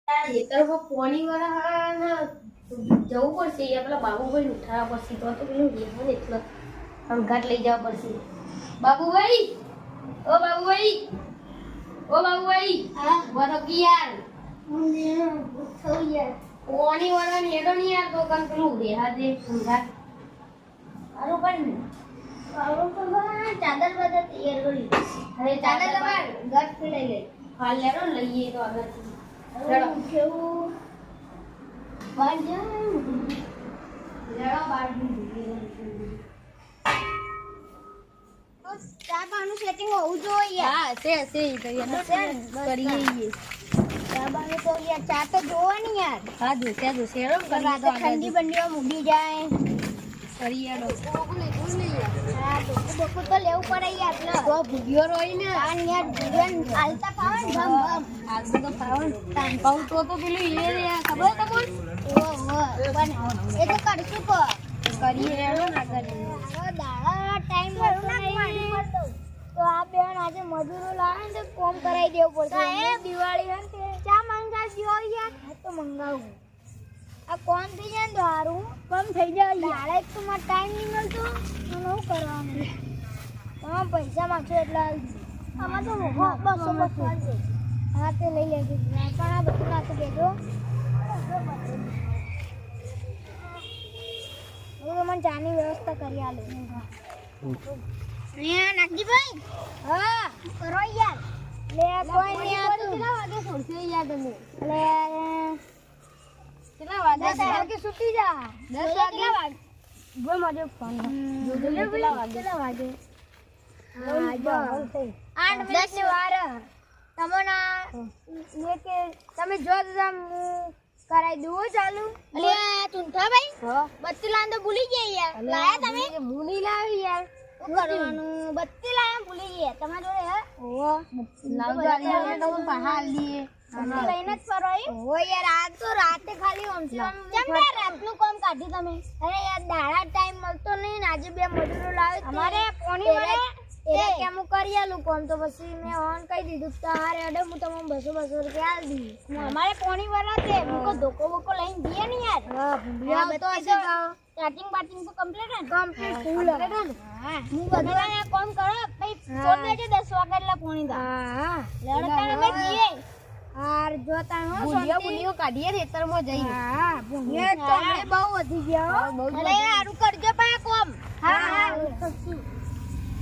ખેતરમાં પોણી વાળા જવું પડશે યાર, પેલા બાબુભાઈ ઉઠાવવા પડશે તો પેલું રેહન એટલો અંગાટ લઈ જવા પડશે. બાબુભાઈ, ઓ બાબુભાઈ, ઓ બાબુભાઈ, હા બોલો કે યાર પોણી વાળા ને એડો નહીં યાર, તો કન પેલું રેહા દે અંગાટ સારું પણ ચાદર બદર તૈયાર કરી. અરે ચાદર તમાર ગટ થી લઈ લે, હાલ લેરો લઈએ તો આગળથી ચલો કેવું બાર જાય લેરો બાર ચા પાનું સેટિંગ હોવું જોઈએ. હા છે કરીએ ચા પાનું તો યાર ચા તો જોવાની યાર. હા જોશે હેરો કરી તો ઠંડી બંડીમાં મૂડી જાય કરીયાડો હા તો બકુ તો લેવું પડે યાર. તો ભૂગ્યો રોઈ ને આ યાર જીવન આલતા પાવન ભમ આગળ તો પાવન તાન પાઉ તો પેલું એ રે ખબર તમને? ઓહો પણ એ તો કરશું કો કરીએ હેરો ના કરીએ દાડા ટાઈમ મળતો નહીં તો આ બેન આજે મજૂરો લાવે ને કોમ કરાઈ દેવું પડશે. એ દિવાળી હે કે ચા મંગા દિયો યાર. હા તો મંગાવું આ કોમ થઈ જાય ને હારું કોમ થઈ જાય. દાડા એક તો માર ટાઈમ નહીં મળતો તો શું કરવાનું? તમે પૈસા માંગશો એટલે આમાં તો 200 છે. હા તે લઈ લેજો પણ આ બધું નાખી દેજો. હું મને ચાની વ્યવસ્થા કરી આલું. નાગજીભાઈ હા કરો યાર. લે કોઈ નહીં આવતું. કેટલા વાગે છોડશે યાર તમે? લે કેટલા વાગે? 10 વાગે છૂટી જા. 10 વાગે બોલ મારો ફોન કેટલા વાગે? હા જો 8 મિનિટ ની વાર તમને એ કે તમે જો કરાઈ દઉં ચાલુ. અલે તુંઠા ભાઈ બત્તી લાંદો ભૂલી ગયા યાર. લાયા તમે? ભૂલી લાવી યાર. શું કરવાનું? બત્તી લાયા ભૂલી ગયા તમારા જોડે? હે ઓ લાવજો તો પહાડ લીએ બત્તી લઈને જ ફરો. ઓ યાર આ તો રાતે ખાલી ઓમસી કેમ બે રાતનું કામ કાઢી તમે? અરે યાર દાડા ટાઈમ મળતો નહીં ને આજે બે મજૂરો લાવે અમારે પોણી મળે એ કેમ કરી આલું કોમ તો પછી મેં ઓન કહી દીધું તારે અડે હું તમને 200 રૂપિયા આલ દી. અમારે પોણી વાળા છે મુકો ધોકો બોકો લઈને દીએ ને યાર. હા ભૂંડિયા તો સ્ટાર્ટિંગ પાર્ટિંગ તો કમ્પ્લીટ હે? કમ્પ્લીટ ફૂલ હે. હા હું બધા કામ કરો પછી છોડ દેજો 10 વાગે એટલે પોણી દા. હા લડતા અમે જીએ આર જોતા હો ભૂંડિયો કાઢીએ ખેતરમાં જઈ. હા ભૂંડિયા તો અમે બહુ વધી ગયા હો. અરે હારું કરજો પા કોમ. હા હા કરશું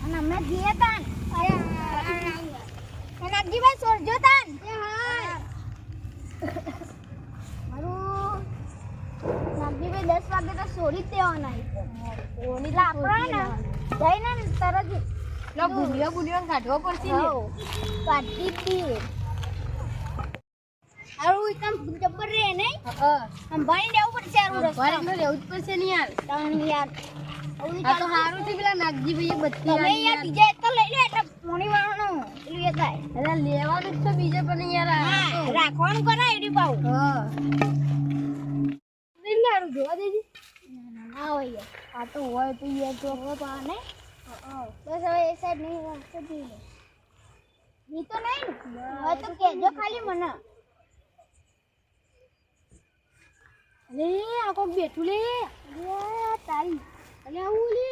અને અમે જીએ તાન. અરે નાગજીભાઈ સોરજો તાન. હા મારું નાગજીભાઈ 10 વાગે તો સોરી દેવાના ઓની લાપડા ને જઈને તરત લો ભૂંડિયો કાઢવો પડશે ને. કાઢી દી આરું એકદમ જબર રે નહીં. સંભાળીને લેવું પડશે. સંભાળીને લેવું જ પડશે ને યાર. તાણ યાર આ તો હારું છે પેલા નાગજીભાઈએ બત્તી તમે યાર બીજા એક તો લઈ લે એટલે પોણી વાળાનું પેલું એ થાય. એટલે લેવાનું જ છે બીજે પણ યાર રાખવાનું કરાય એડી પાઉ. હા નહીં લારું જોવા દેજે. ના હોય યાર આ તો હોય તો યાર તો હવે પા ને. બસ હવે એ સાઈડ નહીં રાખતો દી લે ઈ તો નહીં ને હવે તો કેજો ખાલી મને. અરે આ કોક બેઠું લે તારી અલે આવું લે.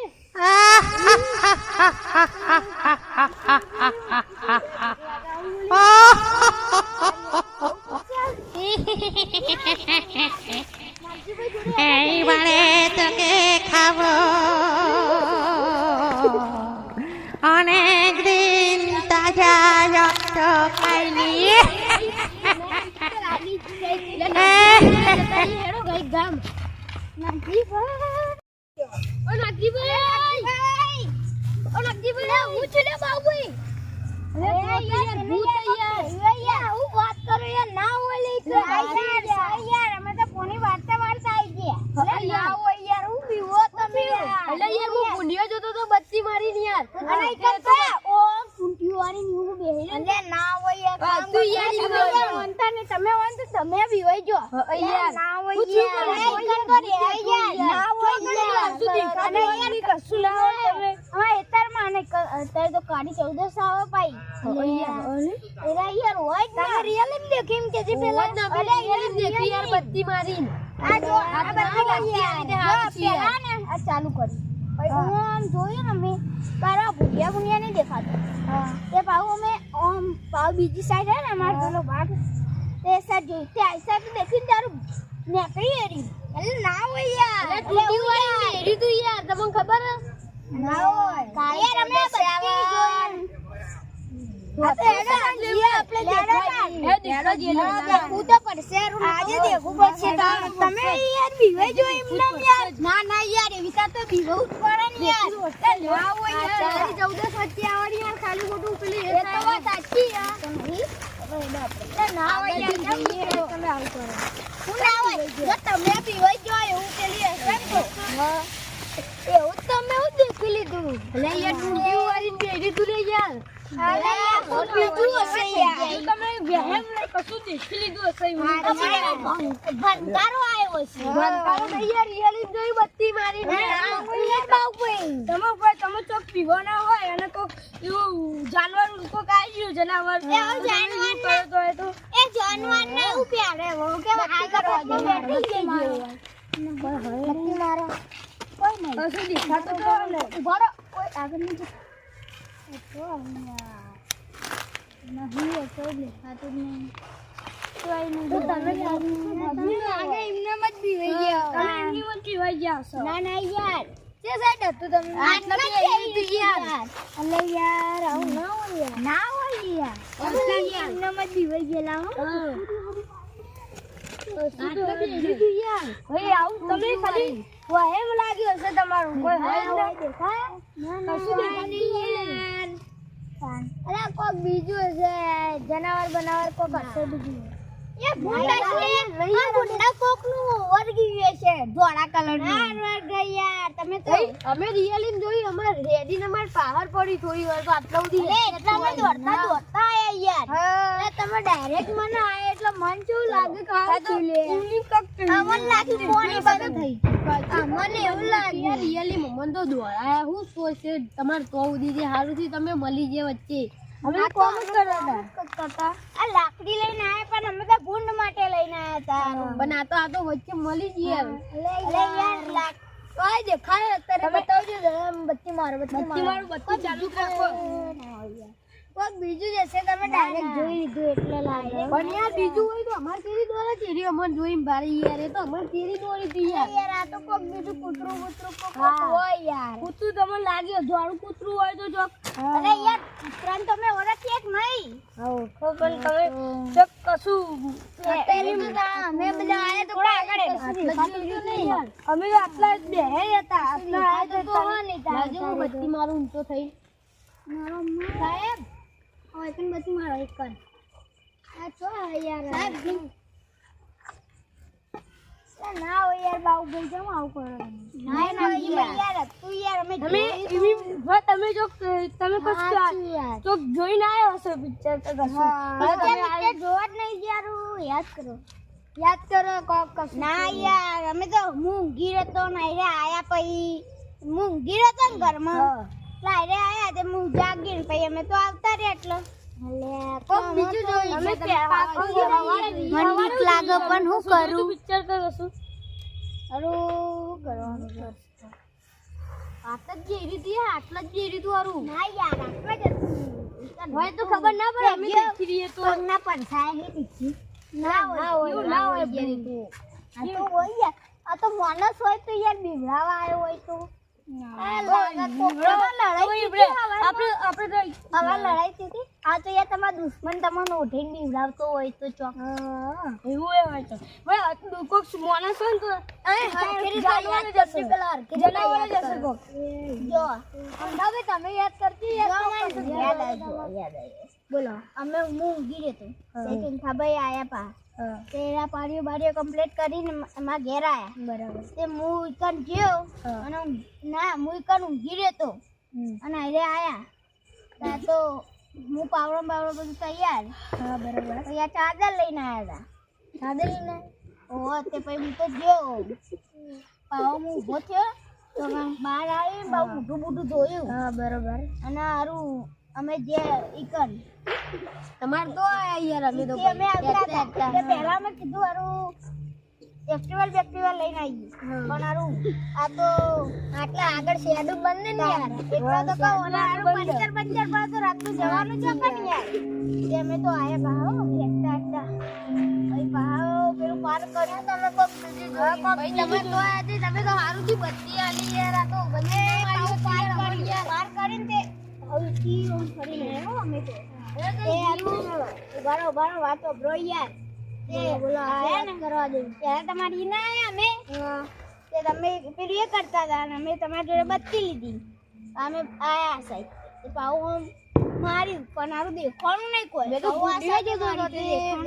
এই বারে তোকে খাবো অনেক দিন তাজা রক্ত খাইনি. બત્તી મારી યાર. તું યાર વંતા ને તમે વંત તમે બીવાઈ જો યાર ના હોય યાર ના હોય અને યાર કશું ના હોય તમે હા એતરમાં અને અત્યારે તો કાડી 14 આવે પાઈ એરા યાર હોય તમે રિયલી દેખીમ કે જે પેલા અરે રિયલી દેખી યાર બત્તી મારી આ જો આ બત્તી લાગી આવી પેલા ને આ ચાલુ કરી હું આમ જોયું ને મેં તારા ભૂલિયા નહીં દેખાતો તે પાછું અમે આમ પાછું બીજી સાઈડ હે ને અમારો પેલો ભાગ તે સાઈડ જોઈ તે આ સાઈડ દેખીને તારું નેકળી એરી એટલે ના હોય યાર તૂટી વાળી એરી તું યાર તમને ખબર ના હોય યાર અમે બત્તી જોઈ તમે યાર બીવાઈ જો એમ ના ના યાર એવી તો બીવું જ પડે ને યાર ના હોય યાર 14 સચ્ચી આવડી યાર ખાલી ખોટું પેલી એ તો વાત સાચી યાર ના હોય યાર તમે આવું કરો હું ના હોય જો તમે બીવાઈ જો એવું પેલી હશે તો એવું તમે હું દેખી લીધું લે યાર ટૂંકી વાળી બેરી તું લે યાર અરે યાર કોણ બીજું હશે યાર તમે વહેમ ને કશું દેખી લીધું હશે ભંડારો આવ્યો છે ભંડારો તો યાર રિયલી જોઈ બત્તી મારી ને યાર બાઉ તમે ચોક પીવો ના હોય અને તો એવું જાનવર ઉनको કાઈ ગયું જનાવર એ જાનવર તો એ જાનવર ને એવું પ્યારે હો કે આ કરવા દે બેઠી ગયો બત્તી મારો કોઈ નહીં કશું દેખાતો તો ને ઉભો કોઈ આગળ નહીં એમ લાગ્યું હશે તમારું કોઈ અરે કોક બીજું છે જનાવર બનાવર કોક હશે બીજું એ ભૂંડા છે આ ભૂંડા કોક નું વર્ગી છે ધોળા કલર નું વર્ગ યાર તમે તો અમે રિયલી જોઈ અમાર રેડી ને અમાર પાવર પડી થોડી વાર તો આટલા સુધી એટલે અમે દોડતા આયા યાર એટલે તમે ડાયરેક્ટ મને આયા એટલે મન કેવું લાગે કે આ લે અમન લાગી કોની બધું થઈ મને એવું લાગે યાર રિયલી મમન તો દોડાયા હું સોચે તમાર તો ઉદી હારું થી તમે મળી જે વચ્ચે અમે કોમેન્ટ કરતા આ લાકડી લઈને આયા પણ અમે તો ગુંડ માટે લઈને આયા હતા પણ આ તો વચ્ચે મળી જ યાર અરે યાર કોઈ દેખાય અત્યારે બતાવજો બત્તી મારો બત્તી ચાલુ રાખો કોક બીજું જશે તમે ડાયરેક્ટ જોઈ લીધું એટલે લાગે પણ યાર બીજું હોય તો અમાર તેરી દોરા તેરી અમન જોઈને બારી યાર એ તો અમાર તેરી દોરી હતી યાર આ તો કોક બીજું કૂતરું કોક હોય યાર કૂતરું તમને લાગ્યો જોડું કૂતરું હોય તો જો અરે યાર કૂતરાને તમે ઓળખી એક નહીં ખબર તમે જો કશું અમે બધા આયા તો આગળ નહીં અમે તો આટલા જ બે હતા આટલા આયા તો નહીં લાગે હું બત્તી મારું ઊંચો થઈ સાહેબ ઓય તને બત્તી મારો એક કર આ તો યાર સાહેબ ના હોય યાર બાઉ ભાઈ કેમ આવું કરો ના યાર તું યાર અમે તમે જો તમે તો જોઈને આવ્યો હશે પિક્ચર તો કશું પિક્ચર જોવા જ નહીં યાર યાદ કરો કોક ના યાર અમે તો મૂંગી રહેતો નહીં રે આયા પછી મૂંગી રહેતો ને ઘરમાં લાયરે આયા તે હું જાગી ને પછી અમે તો આવતા રે એટલે કોક બીજું જોઈ અમે પાકો મને લાગે પણ હું કરું પિક્ચર તો કશું અરું કરવાનું આટલા જ જેરી હતી આટલા જ જેરી તું અરું ના યાર આટલા જ હોય તો ખબર ના પડે અમે દેખી રહીએ તો ના પડછાય હે દીધી ના હોય જેરી તું આ તો હોય યાર આ તો માણસ હોય તો યાર બીવડાવા આવ્યો હોય તો લડાઈ થતી આ તો યાર તમારા દુશ્મન તમને ઉઠીને બીવડાવતો હોય તો ચોક એવું હોય તો કોક માણસ હોય તો જો અંધાવે તમે યાદ કરતી યાદ બોલો અમે હું ઊંઘી રહેતો ભાઈ આયા પા તેરા પાડીઓ કમ્પ્લીટ કરીને એમાં ઘેર આયા બરાબર તે હું ઇકન ગયો અને ના હું ઇકન ઊંઘી રહેતો અને અરે આયા તો હું પાવડો બધું તૈયાર. હા બરાબર. તૈયાર ચાદર લઈને આવ્યા હતા. ચાદર લઈને ઓહો તે પછી હું તો ગયો પાવ હું ઊભો થયો તો બહાર આવી બહુ મોટું ધોયું. હા બરાબર. અને હારું અમે જે ઈકન તમારે તો યાર અમે તો અમે આવતા હતા પહેલા મેં કીધું હારું એક્ટિવા લઈને આવી પણ હારું આ તો આટલા આગળ શેડું બંધ ને યાર એટલા તો કહો ઓલા હારું પંચર પર તો રાત નું જવાનું છે પણ યાર તે અમે તો આયા ભાવ એકતા ભાઈ ભાવ પેલું પાર કર્યું તમે કોક બીજી ભાઈ તમે તો આયા હતી તમે તો હારું થી બધી આલી યાર આ તો બંને પાર કરીને તે હવથી ઓમ કરીને આવ્યો અમે તો એ હારું બારો વાતો બ્રો યાર તે બોલો આયા ને કરવા દે ત્યારે તમારી ના આયા અમે તે તમે પેલું એ કરતા હતા અને અમે તમારી જોડે બત્તી લીધી અમે આયા સાહેબ તે પાઉં મારી પણ હારું દેખવાનું નહીં કોઈ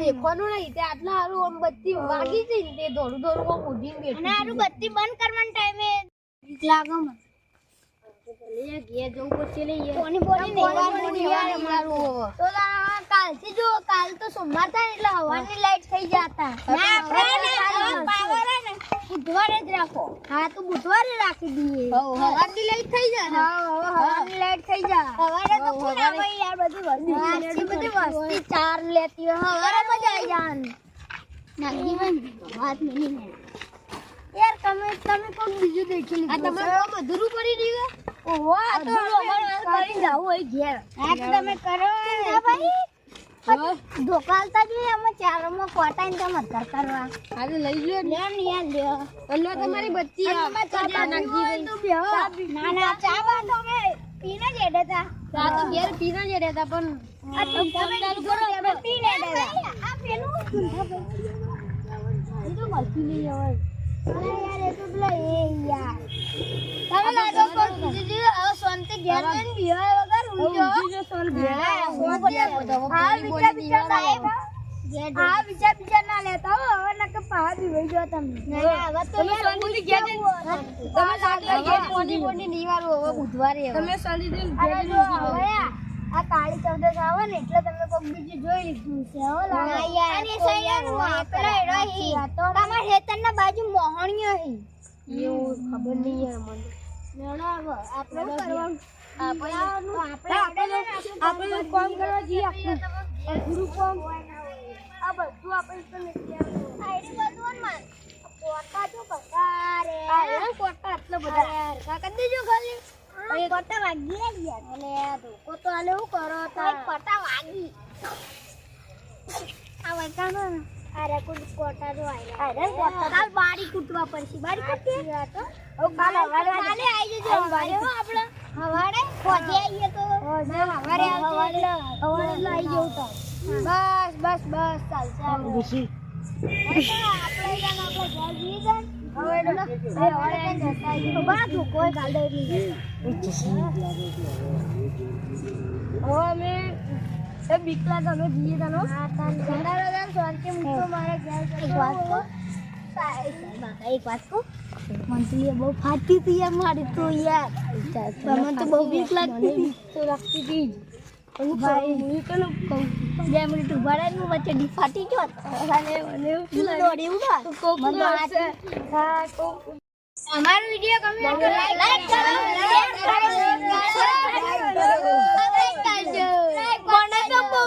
દેખવાનું નહીં તે આટલા હારું આમ બત્તી વાગી જઈ ને તે ધોરું આમ ઉડીને બેઠું અને હારું બત્તી બંધ કરવાના ટાઈમે લાગો મને ઘેર જવું પડશે કાલ તો સોમવાર થાય એટલે હવાની લાઈટ થઈ જતા બુધવારે જ રાખો. હા તો બુધવારે રાખી દઈએ. હવાની લાઈટ થઈ જાય. હવાની લાઈટ થઈ જાય. હવારે તો કોણ આવે યાર બધી વસ્તી ચાર લેતી હોય હવારે મજા આવી જાય. નાગી વાત નહીં યાર તમે કોણ બીજું દેખી લીધું. આ તમારે બધું પડી રહ્યું. ઓહો આ તો કરી જાવ હોય ઘેર. આ તો તમે કરો ના ભાઈ ધોકાલતા જોઈએ અમે ચારોમાં કોટાઈને તમે અધર કરવા. આજે લઈ લ્યો લે ને યાર લ્યો. એટલે તમારી બચ્ચી ના ના ચા બા તો અમે પીને જ હેડતા. ચા તો ઘેર પીને જ હેડતા પણ આ તો ચાલુ કરો અમે પીને હેડતા. આ પેલું બીજું મળતું નહીં હવે. અરે યાર એ તો પેલા એ યાર તમે લાડો પર દીદી હવે શાંતિ ઘેર જઈને બિહાર વગર ઊંઘો બીજો સોલ હા બીજા ના લેતા હો હવે નકે પા બી ગયો તમને હવે તો શાંતિ ઘેર જઈને તમે સાટલા ઘેર પોની નીવારો હવે બુધવારે તમે શાંતિ જઈને ઘેર જઈને આ કાળી ચૌદસ આવે ને એટલે તમે કોક બીજું જોઈ લીધું છે હો લાગે અને સૈયાનું આપડા રહી તમાર હેતરના બાજુ મોહણીઓ હી એવું ખબર નહીં યાર મને મેળાવ આપણે કરવાનું આપણે કામ કરવા જઈએ આપણે ગુરુ કામ આ બધું આપણે તો નથી આઈડી બધું માં કોટા જો બકારે આ કોટા આટલો બધા યાર કાકા દેજો ખાલી એ કોટા વાગી યાર એટલે ધોકો તો આલે હું કરો તા કોટા વાગી આ વાગવાનો અરે કોટા જો આયા અરે કોટા કાલ બારી કૂટવા પડશે બારી કૂટી તો ઓ કાલે આવી જજો હવારે હો આપણે હવારે પહોંચી આવીએ તો હવારે આવી જવું તો બસ ચાલશે આપણે ઘર જઈએ જાન હવે બડા ધોકો ગાલે અમે એ બીકલા તમે જઈએ જાનો હા શાંતિ મૂકો મારે ઘર એક વાત કો મંથલી બહુ ફાટી હતી યાર મારી તો યાર મને તો બહુ બીક લાગતી તો લાગતી હતી ભાઈ હું તો કહું 2 મિનિટ ઉભા રહે હું વચ્ચે ડી ફાટી ગયો અને મને દોડી ઉભા મને હા તો અમારો વિડિયો ગમે તો લાઈક કરો શેર કરો સબસ્ક્રાઇબ કરો મને તો બહુ